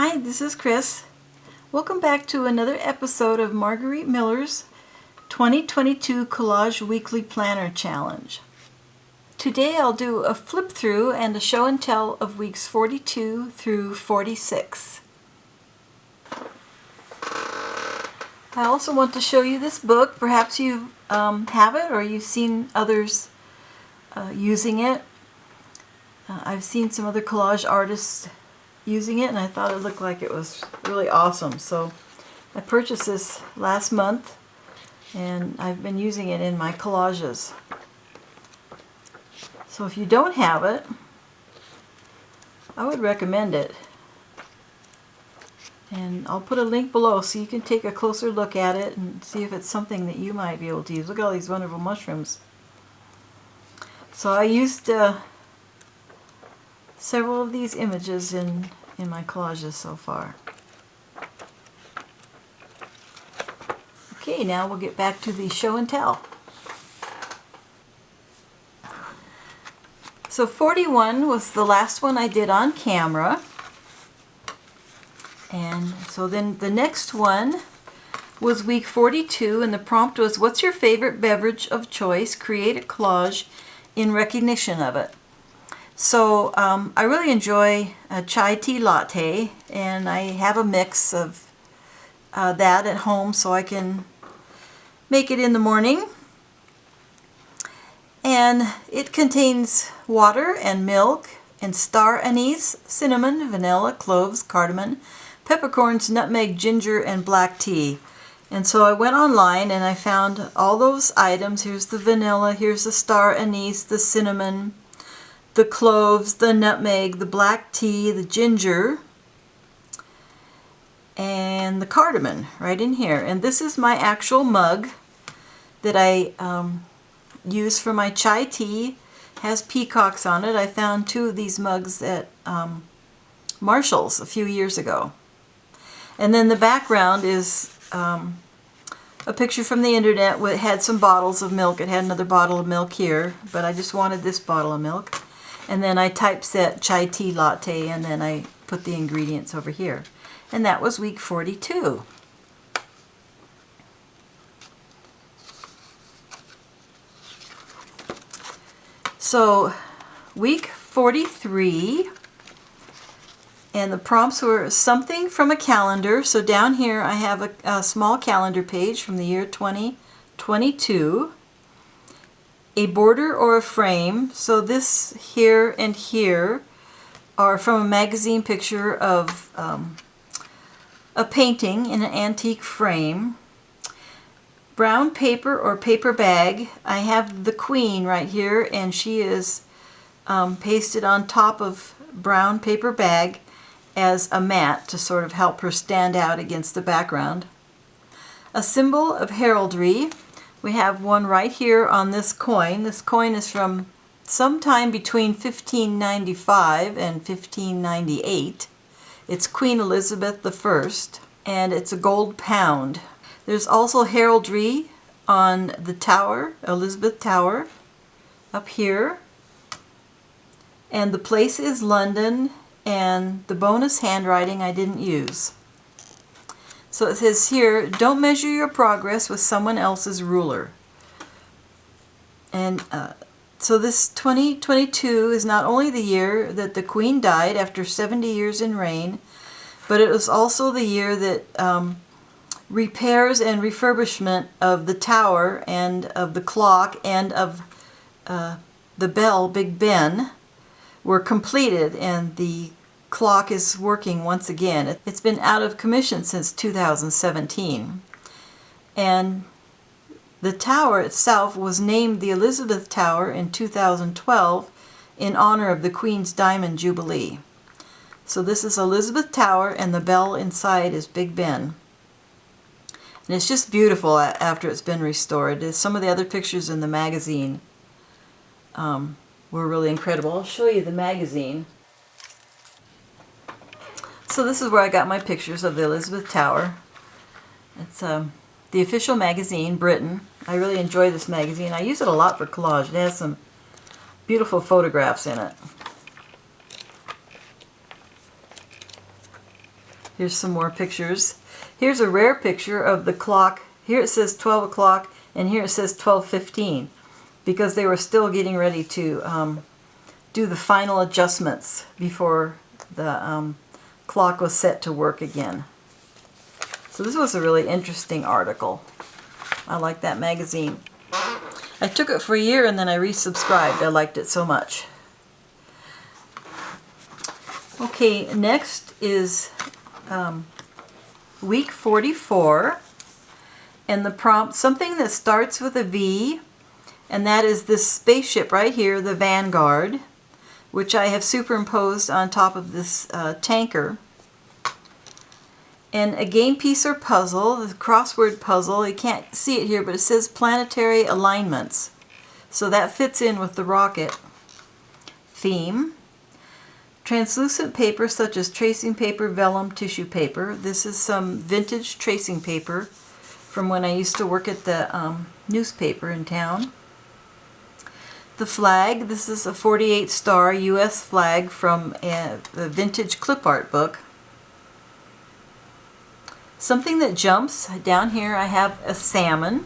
Hi, this is Chris. Welcome back to another episode of Margarete Miller's 2022 Collage Weekly Planner Challenge. Today I'll do a flip through and a show and tell of weeks 42 through 46. I also want to show you this book. Perhaps you have it or you've seen others using it. I've seen some other collage artists using it and I thought it looked like it was really awesome. So I purchased this last month and I've been using it in my collages. So if you don't have it, I would recommend it. And I'll put a link below so you can take a closer look at it and see if it's something that you might be able to use. Look at all these wonderful mushrooms. So I used several of these images in my collages so far. Okay, now we'll get back to the show and tell. So 41 was the last one I did on camera. And so then the next one was week 42, and the prompt was, what's your favorite beverage of choice? Create a collage in recognition of it. So I really enjoy a chai tea latte, and I have a mix of that at home so I can make it in the morning. And it contains water and milk and star anise, cinnamon, vanilla, cloves, cardamom, peppercorns, nutmeg, ginger, and black tea. And so I went online and I found all those items. Here's the vanilla, here's the star anise, the cinnamon, the cloves, the nutmeg, the black tea, the ginger, and the cardamom right in here. And this is my actual mug that I use for my chai tea. It has peacocks on it. I found two of these mugs at Marshall's a few years ago. And then the background is a picture from the internet. It had some bottles of milk. It had another bottle of milk here, but I just wanted this bottle of milk. And then I typeset chai tea latte, and then I put the ingredients over here. And that was week 42. So week 43, and the prompts were something from a calendar. So down here I have a small calendar page from the year 2022. A border or a frame. So this here and here are from a magazine picture of a painting in an antique frame. Brown paper or paper bag. I have the queen right here, and she is pasted on top of brown paper bag as a mat to sort of help her stand out against the background. A symbol of heraldry. We have one right here on this coin. This coin is from sometime between 1595 and 1598. It's Queen Elizabeth I, and it's a gold pound. There's also heraldry on the tower, Elizabeth Tower, up here. And the place is London, and the bonus handwriting I didn't use. So it says here, don't measure your progress with someone else's ruler. And so this 2022 is not only the year that the Queen died after 70 years in reign, but it was also the year that repairs and refurbishment of the tower and of the clock and of the bell, Big Ben, were completed, and the clock is working once again. It's been out of commission since 2017. And the tower itself was named the Elizabeth Tower in 2012 in honor of the Queen's Diamond Jubilee. So this is Elizabeth Tower, and the bell inside is Big Ben. And it's just beautiful after it's been restored. Some of the other pictures in the magazine were really incredible. I'll show you the magazine. So this is where I got my pictures of the Elizabeth Tower. It's the official magazine, Britain. I really enjoy this magazine. I use it a lot for collage. It has some beautiful photographs in it. Here's some more pictures. Here's a rare picture of the clock. Here it says 12 o'clock and here it says 12:15 because they were still getting ready to do the final adjustments before the clock was set to work again. So this was a really interesting article. I like that magazine. I took it for a year and then I resubscribed. I liked it so much. Okay, next is week 44, and the prompt, something that starts with a V, and that is this spaceship right here, the Vanguard, which I have superimposed on top of this tanker. And a game piece or puzzle, the crossword puzzle, you can't see it here, but it says planetary alignments. So that fits in with the rocket theme. Translucent paper such as tracing paper, vellum, tissue paper. This is some vintage tracing paper from when I used to work at the newspaper in town. The flag, this is a 48 star US flag from a vintage clip art book. Something that jumps, down here I have a salmon,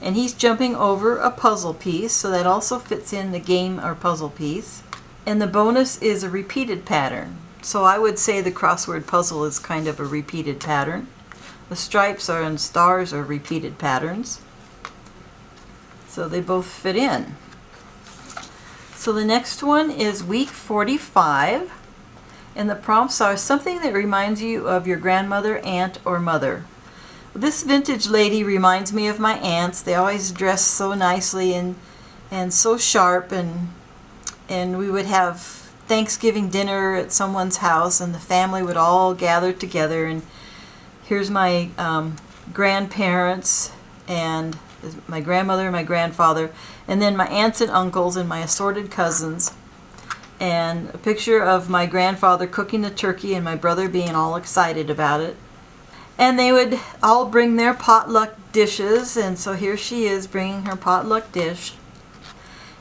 and he's jumping over a puzzle piece, so that also fits in the game or puzzle piece. And the bonus is a repeated pattern. So I would say the crossword puzzle is kind of a repeated pattern. The stripes are and stars are repeated patterns. So they both fit in. So the next one is week 45. And the prompts are something that reminds you of your grandmother, aunt, or mother. This vintage lady reminds me of my aunts. They always dress so nicely and so sharp, and we would have Thanksgiving dinner at someone's house and the family would all gather together, and here's my grandparents and my grandmother and my grandfather, and then my aunts and uncles and my assorted cousins, and a picture of my grandfather cooking the turkey and my brother being all excited about it. And they would all bring their potluck dishes, and so here she is bringing her potluck dish.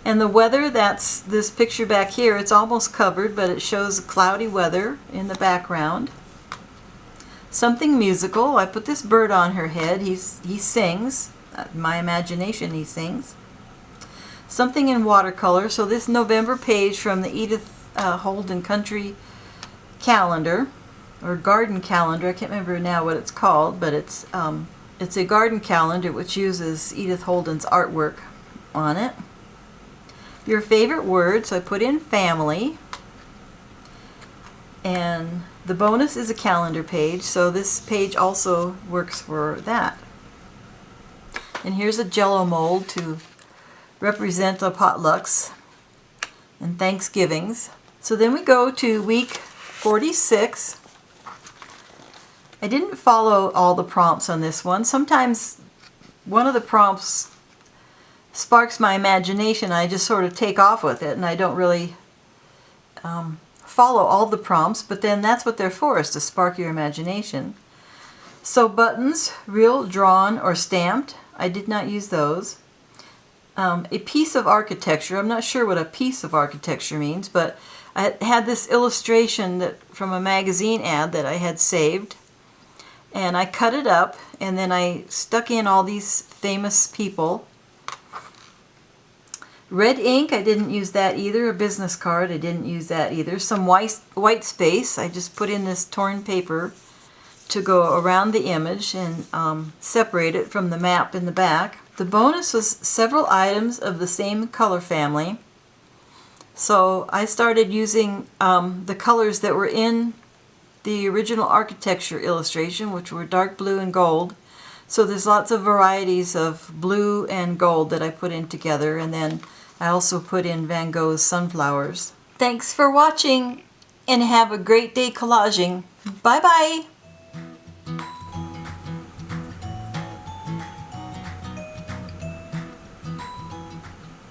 And the weather, that's this picture back here. It's almost covered, but it shows cloudy weather in the background. Something musical. I put this bird on her head. He sings. My imagination, he sings. Something in watercolor. So this November page from the Edith Holden Country Calendar, or Garden Calendar. I can't remember now what it's called, but it's a garden calendar which uses Edith Holden's artwork on it. Your favorite words, I put in family, and the bonus is a calendar page, so this page also works for that. And here's a Jello mold to represent the potlucks and Thanksgivings. So then we go to week 46. I didn't follow all the prompts on this one. Sometimes one of the prompts sparks my imagination. I just sort of take off with it, and I don't really follow all the prompts, but then that's what they're for, is to spark your imagination. So buttons, real, drawn, or stamped. I did not use those. A piece of architecture. I'm not sure what a piece of architecture means, but I had this illustration that from a magazine ad that I had saved, and I cut it up, and then I stuck in all these famous people. Red ink, I didn't use that either. A business card, I didn't use that either. Some white space, I just put in this torn paper to go around the image and separate it from the map in the back. The bonus was several items of the same color family. So I started using the colors that were in the original architecture illustration, which were dark blue and gold. So there's lots of varieties of blue and gold that I put in together, and then I also put in Van Gogh's sunflowers. Thanks for watching, and have a great day collaging. Bye bye!